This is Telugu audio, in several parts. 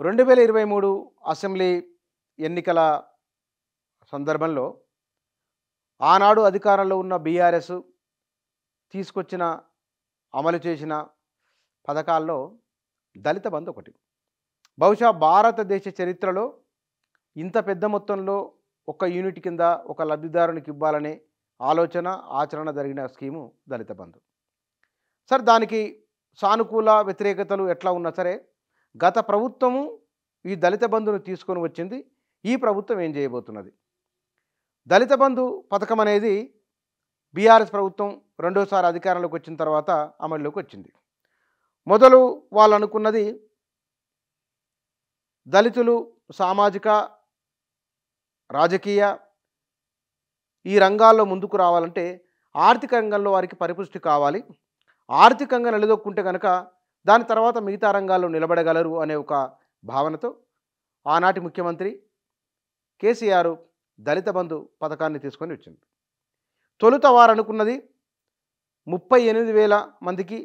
2023 అసెంబ్లీ ఎన్నికల సందర్భంలో ఆనాడు అధికారంలో ఉన్న బీఆర్ఎస్ తీసుకొచ్చిన అమలు చేసిన పథకాల్లో దళిత బంధు ఒకటి. బహుశా భారతదేశ చరిత్రలో ఇంత పెద్ద మొత్తంలో ఒక యూనిట్ కింద ఒక లబ్ధిదారునికి ఇవ్వాలనే ఆలోచన ఆచరణ జరిగిన స్కీము దళిత బంధు. సరే, దానికి సానుకూల వ్యతిరేకతలు ఎట్లా ఉన్నా సరే గత ప్రభుత్వము ఈ దళిత బంధును తీసుకొని వచ్చింది. ఈ ప్రభుత్వం ఏం చేయబోతున్నది? దళిత బంధు పథకం అనేది బీఆర్ఎస్ ప్రభుత్వం రెండోసారి అధికారంలోకి వచ్చిన తర్వాత అమల్లోకి వచ్చింది. మొదలు వాళ్ళు అనుకున్నది దళితులు సామాజిక రాజకీయ ఈ రంగాల్లో ముందుకు రావాలంటే ఆర్థిక రంగంలో వారికి పరిపుష్టి కావాలి. ఆర్థికంగా నిలదొక్కుంటే కనుక దాని తర్వాత మిగతా రంగాల్లో నిలబడగలరు అనే ఒక భావనతో ఆనాటి ముఖ్యమంత్రి కేసీఆర్ దళిత బంధు పథకాన్ని తీసుకొని వచ్చింది. తొలుత వారు అనుకున్నది 38,000 మందికి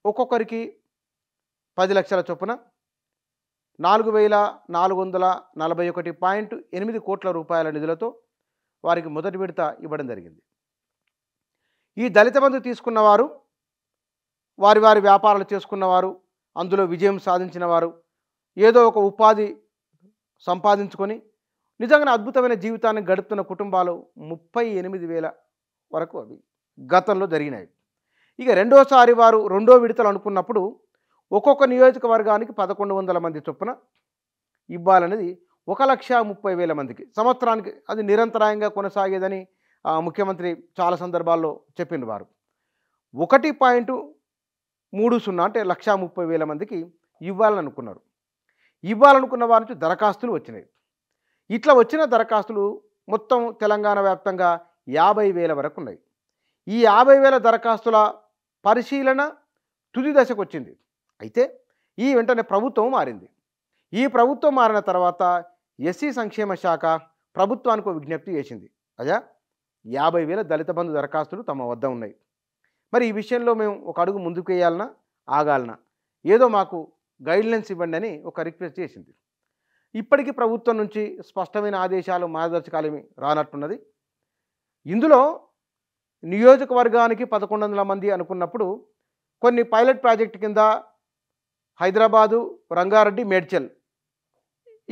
ఒక్కొక్కరికి 10 లక్షల చొప్పున 4,441.8 కోట్ల రూపాయల నిధులతో వారికి మొదటి విడత ఇవ్వడం జరిగింది. ఈ దళిత బంధు తీసుకున్నవారు వారి వారి వ్యాపారాలు చేసుకున్నవారు, అందులో విజయం సాధించిన వారు, ఏదో ఒక ఉపాధి సంపాదించుకొని నిజంగా అద్భుతమైన జీవితాన్ని గడుపుతున్న కుటుంబాలు 38,000 వరకు అవి గతంలో జరిగినాయి. ఇక రెండోసారి వారు రెండో విడతలు అనుకున్నప్పుడు ఒక్కొక్క నియోజకవర్గానికి 1,100 మంది చొప్పున ఇవ్వాలనేది 1,30,000 మందికి సంవత్సరానికి. అది నిరంతరాయంగా కొనసాగేదని ముఖ్యమంత్రి చాలా సందర్భాల్లో చెప్పిన వారు 1.30 అంటే 1,30,000 మందికి ఇవ్వాలని అనుకున్నారు. ఇవ్వాలనుకున్న వారి నుంచి దరఖాస్తులు వచ్చినాయి. ఇట్లా వచ్చిన దరఖాస్తులు మొత్తం తెలంగాణ వ్యాప్తంగా 50,000 వరకు ఉన్నాయి. ఈ 50,000 దరఖాస్తుల పరిశీలన తుది దశకు వచ్చింది. అయితే ఈ వెంటనే ప్రభుత్వం మారింది. ఈ ప్రభుత్వం మారిన తర్వాత ఎస్సీ సంక్షేమ శాఖ ప్రభుత్వానికి ఒక విజ్ఞప్తి చేసింది. అయ్యా, 50,000 దళిత బంధు దరఖాస్తులు తమ వద్ద ఉన్నాయి. మరి ఈ విషయంలో మేము ఒక అడుగు ముందుకు వేయాలన్నా ఆగాలనా, ఏదో మాకు గైడ్లైన్స్ ఇవ్వండి అని ఒక రిక్వెస్ట్ చేసింది. ఇప్పటికీ ప్రభుత్వం నుంచి స్పష్టమైన ఆదేశాలు మార్గదర్శకాలు ఏమి రానట్టున్నది. ఇందులో నియోజకవర్గానికి 1,100 మంది అనుకున్నప్పుడు కొన్ని పైలట్ ప్రాజెక్ట్ కింద హైదరాబాదు, రంగారెడ్డి, మేడ్చల్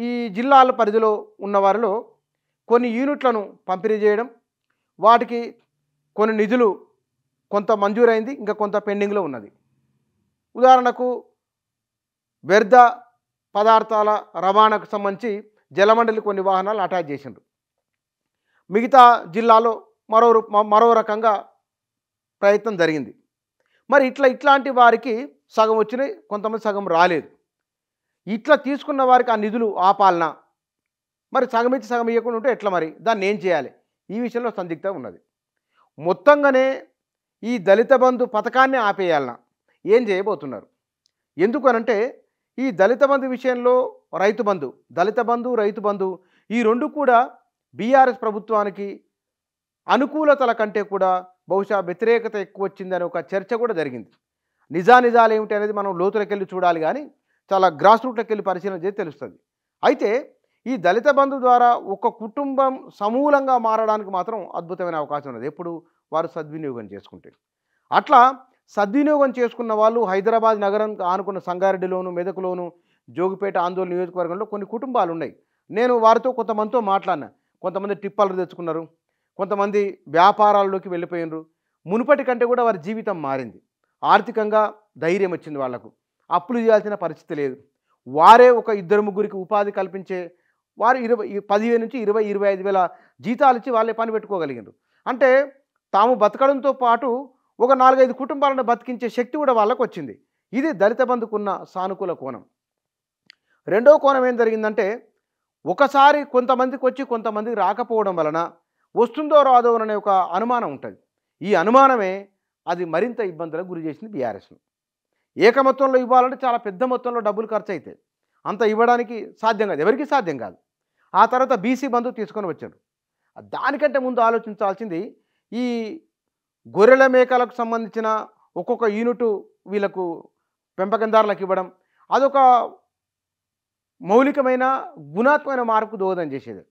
ఈ జిల్లాల పరిధిలో ఉన్న వారిలో కొన్ని యూనిట్లను పంపిణీ చేయడం, వాటికి కొన్ని నిధులు కొంత మంజూరైంది, ఇంకా కొంత పెండింగ్లో ఉన్నది. ఉదాహరణకు వ్యర్థ పదార్థాల రవాణాకు సంబంధించి జలమండలి కొన్ని వాహనాలు అటాచ్ చేసిండ్రు. మిగతా జిల్లాలో మరో రకంగా ప్రయత్నం జరిగింది. మరి ఇట్లాంటి వారికి సగం వచ్చినాయి, కొంతమంది సగం రాలేదు. ఇట్లా తీసుకున్న వారికి ఆ నిధులు ఆపాలనా, మరి సగం ఇచ్చి సగం ఇవ్వకుండా ఉంటే ఎట్లా, మరి దాన్ని ఏం చేయాలి? ఈ విషయంలో సందిగ్ధం ఉన్నది. మొత్తంగానే ఈ దళిత బంధు పథకాన్ని ఆపేయాలనా, ఏం చేయబోతున్నారు? ఎందుకనంటే ఈ దళిత బంధు విషయంలో దళిత బంధు రైతు బంధు ఈ రెండు కూడా బీఆర్ఎస్ ప్రభుత్వానికి అనుకూలతల కంటే కూడా బహుశా వ్యతిరేకత ఎక్కువ వచ్చిందని ఒక చర్చ కూడా జరిగింది. నిజాలు ఏమిటి అనేది మనం లోతులకు వెళ్ళి చూడాలి, కానీ చాలా గ్రాస్ రూట్లకు వెళ్ళి పరిశీలన చేసి తెలుస్తుంది. అయితే ఈ దళిత బంధు ద్వారా ఒక కుటుంబం సమూలంగా మారడానికి మాత్రం అద్భుతమైన అవకాశం ఉన్నది, ఎప్పుడు వారు సద్వినియోగం చేసుకుంటే. అట్లా సద్వినియోగం చేసుకున్న వాళ్ళు హైదరాబాద్ నగరం ఆనుకున్న సంగారెడ్డిలోను, మెదకులోను, జోగిపేట, ఆందోళన నియోజకవర్గంలో కొన్ని కుటుంబాలు ఉన్నాయి. నేను వారితో కొంతమందితో మాట్లాడినా. కొంతమంది టిప్పర్లు తెచ్చుకున్నారు, కొంతమంది వ్యాపారాల్లోకి వెళ్ళిపోయినారు. మునుపటి కంటే కూడా వారి జీవితం మారింది. ఆర్థికంగా ధైర్యం వచ్చింది వాళ్లకు. అప్పులు చేయాల్సిన పరిస్థితి లేదు. వారే ఒక 2-3 ఉపాధి కల్పించే వారు 15,000 నుంచి 20,000-25,000 జీతాలు ఇచ్చి వాళ్ళే పని పెట్టుకోగలిగారు. అంటే తాము బతకడంతో పాటు ఒక 4-5 కుటుంబాలను బతికించే శక్తి కూడా వాళ్ళకు వచ్చింది. ఇది దళిత బంధుకున్న సానుకూల కోణం. రెండో కోణం ఏం జరిగిందంటే, ఒకసారి కొంతమందికి వచ్చి కొంతమందికి రాకపోవడం వలన వస్తుందో రాదో అనే ఒక అనుమానం ఉంటుంది. ఈ అనుమానమే అది మరింత ఇబ్బందులకు గురి చేసింది బీఆర్ఎస్ను. ఏకమొత్తంలో ఇవ్వాలంటే చాలా పెద్ద మొత్తంలో డబ్బులు ఖర్చు అవుతాయి. అంత ఇవ్వడానికి సాధ్యం కాదు, ఎవరికీ సాధ్యం కాదు. ఆ తర్వాత బీసీ బంధు తీసుకొని వచ్చారు. దానికంటే ముందు ఆలోచించాల్సింది ఈ గొర్రెల మేకలకు సంబంధించిన ఒక్కొక్క యూనిట్ వీళ్ళకు పెంపకందారులకు ఇవ్వడం, అదొక మౌలికమైన గుణాత్మకమైన మార్పుకు దోహదం చేసేది.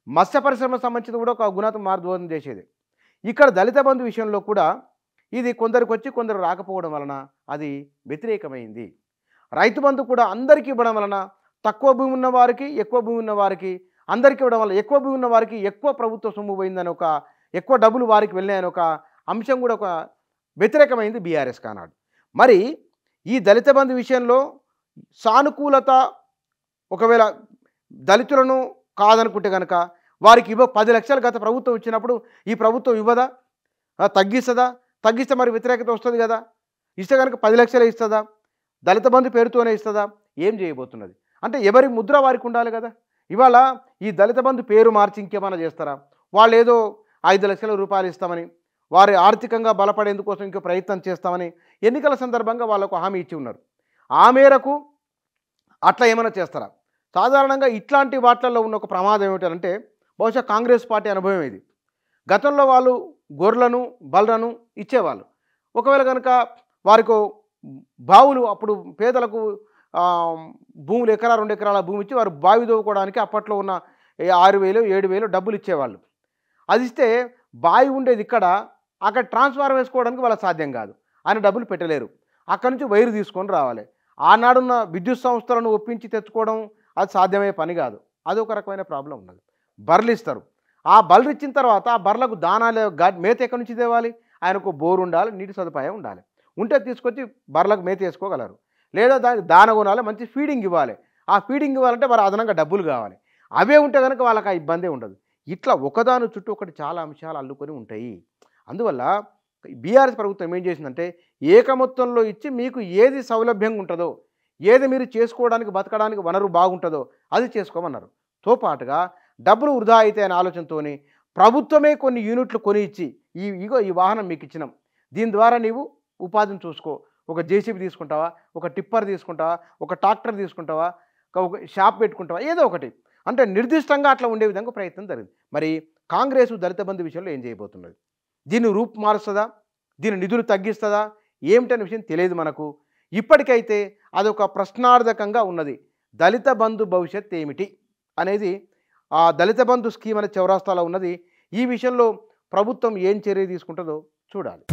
మత్స్య పరిశ్రమకు సంబంధించి కూడా ఒక గుణాత్మక మార్పు దోహదం చేసేది. ఇక్కడ దళిత బంధు విషయంలో కూడా ఇది కొందరికి వచ్చి కొందరు రాకపోవడం వలన అది వ్యతిరేకమైంది. రైతు బంధు కూడా అందరికీ ఇవ్వడం వలన తక్కువ భూమి ఉన్న వారికి, ఎక్కువ భూమి ఉన్న వారికి అందరికీ ఇవ్వడం వల్ల ఎక్కువ భూమి ఉన్న వారికి ఎక్కువ ప్రభుత్వ సొమ్ము పోయిందని, ఒక ఎక్కువ డబ్బులు వారికి వెళ్ళాయని ఒక అంశం కూడా ఒక వ్యతిరేకమైంది బీఆర్ఎస్ కానాడు. మరి ఈ దళిత బంధు విషయంలో సానుకూలత ఒకవేళ దళితులను కాదనుకుంటే కనుక వారికి 10 లక్షలు గత ప్రభుత్వం ఇచ్చినప్పుడు ఈ ప్రభుత్వం ఇవ్వదా? తగ్గిస్తుందా? తగ్గిస్తే మరి వ్యతిరేకత వస్తుంది కదా. ఇస్తే కనుక 10 లక్షలే ఇస్తుందా? దళిత బంధు పేరుతోనే ఇస్తుందా? ఏం చేయబోతున్నది అంటే ఎవరి ముద్ర వారికి ఉండాలి కదా. ఇవాళ ఈ దళిత బంధు పేరు మార్చి ఇంకేమైనా చేస్తారా? వాళ్ళు ఏదో 5 లక్షల రూపాయలు ఇస్తామని, వారి ఆర్థికంగా బలపడేందుకోసం ఇంకో ప్రయత్నం చేస్తామని ఎన్నికల సందర్భంగా వాళ్ళకు హామీ ఇచ్చి ఉన్నారు. ఆ మేరకు అట్లా ఏమైనా చేస్తారా? సాధారణంగా ఇట్లాంటి వాటిల్లో ఉన్న ఒక ప్రమాదం ఏమిటంటే బహుశా కాంగ్రెస్ పార్టీ అనుభవం ఇది. గతంలో వాళ్ళు గొర్రెలను బర్రెలను ఇచ్చేవాళ్ళు. ఒకవేళ కనుక వారికి బావులు అప్పుడు పేదలకు భూములు ఎకరా 2 ఎకరాల భూమి ఇచ్చి వారు బావి దవ్వుకోవడానికి అప్పట్లో ఉన్న 6,000 7,000 డబ్బులు ఇచ్చేవాళ్ళు. అది ఇస్తే బావి ఉండేది ఇక్కడ, అక్కడ ట్రాన్స్ఫార్మర్ వేసుకోవడానికి వాళ్ళకి సాధ్యం కాదు. ఆయన డబ్బులు పెట్టలేరు. అక్కడి నుంచి వైరు తీసుకొని రావాలి. ఆనాడున్న విద్యుత్ సంస్థలను ఒప్పించి తెచ్చుకోవడం అది సాధ్యమయ్యే పని కాదు. అదొక రకమైన ప్రాబ్లం ఉన్నది. బర్రెలు ఇస్తారు. ఆ బర్రెలు ఇచ్చిన తర్వాత ఆ బర్రెలకు దానాలు మేత ఎక్కడి నుంచి తేవాలి? ఆయనకు బోరు ఉండాలి, నీటి సదుపాయం ఉండాలి. ఉంటే తీసుకొచ్చి బర్రెలకు మేత వేసుకోగలరు. లేదా దానికి దాన కొనాలి, మంచి ఫీడింగ్ ఇవ్వాలి. ఆ ఫీడింగ్ ఇవ్వాలంటే మరి అదనంగా డబ్బులు కావాలి. అవే ఉంటే కనుక వాళ్ళకి ఆ ఇబ్బందే ఉండదు. ఇట్లా ఒకదాని చుట్టూ ఒకటి చాలా అంశాలు అల్లుకొని ఉంటాయి. అందువల్ల బీఆర్ఎస్ ప్రభుత్వం ఏం చేసిందంటే ఏకమొత్తంలో ఇచ్చి మీకు ఏది సౌలభ్యంగా ఉంటుందో, ఏది మీరు చేసుకోవడానికి బతకడానికి వనరు బాగుంటుందో అది చేసుకోమన్నారు. తో పాటుగా డబ్బులు వృధా అయితే అనే ఆలోచనతో ప్రభుత్వమే కొన్ని యూనిట్లు కొని ఇచ్చి ఈ వాహనం మీకు ఇచ్చినాం, దీని ద్వారా నీవు ఉపాధిని చూసుకో. ఒక జేసీబీ తీసుకుంటావా, ఒక టిప్పర్ తీసుకుంటావా, ఒక ట్రాక్టర్ తీసుకుంటావా, ఒక షాప్ పెట్టుకుంటావా, ఏదో ఒకటి అంటే నిర్దిష్టంగా అట్లా ఉండే విధంగా ప్రయత్నం జరిగింది. మరి కాంగ్రెస్ దళిత బంధు విషయంలో ఏం చేయబోతున్నది? దీన్ని రూపు మారుస్తుందా? దీని నిధులు తగ్గిస్తుందా? ఏమిటనే విషయం తెలియదు మనకు. ఇప్పటికైతే అదొక ప్రశ్నార్థకంగా ఉన్నది. దళిత బంధు భవిష్యత్ ఏమిటి అనేది ఆ దళిత బంధు స్కీమ్ అనే చౌరాస్తాలో ఉన్నది. ఈ విషయంలో ప్రభుత్వం ఏం చర్య తీసుకుంటుందో చూడాలి.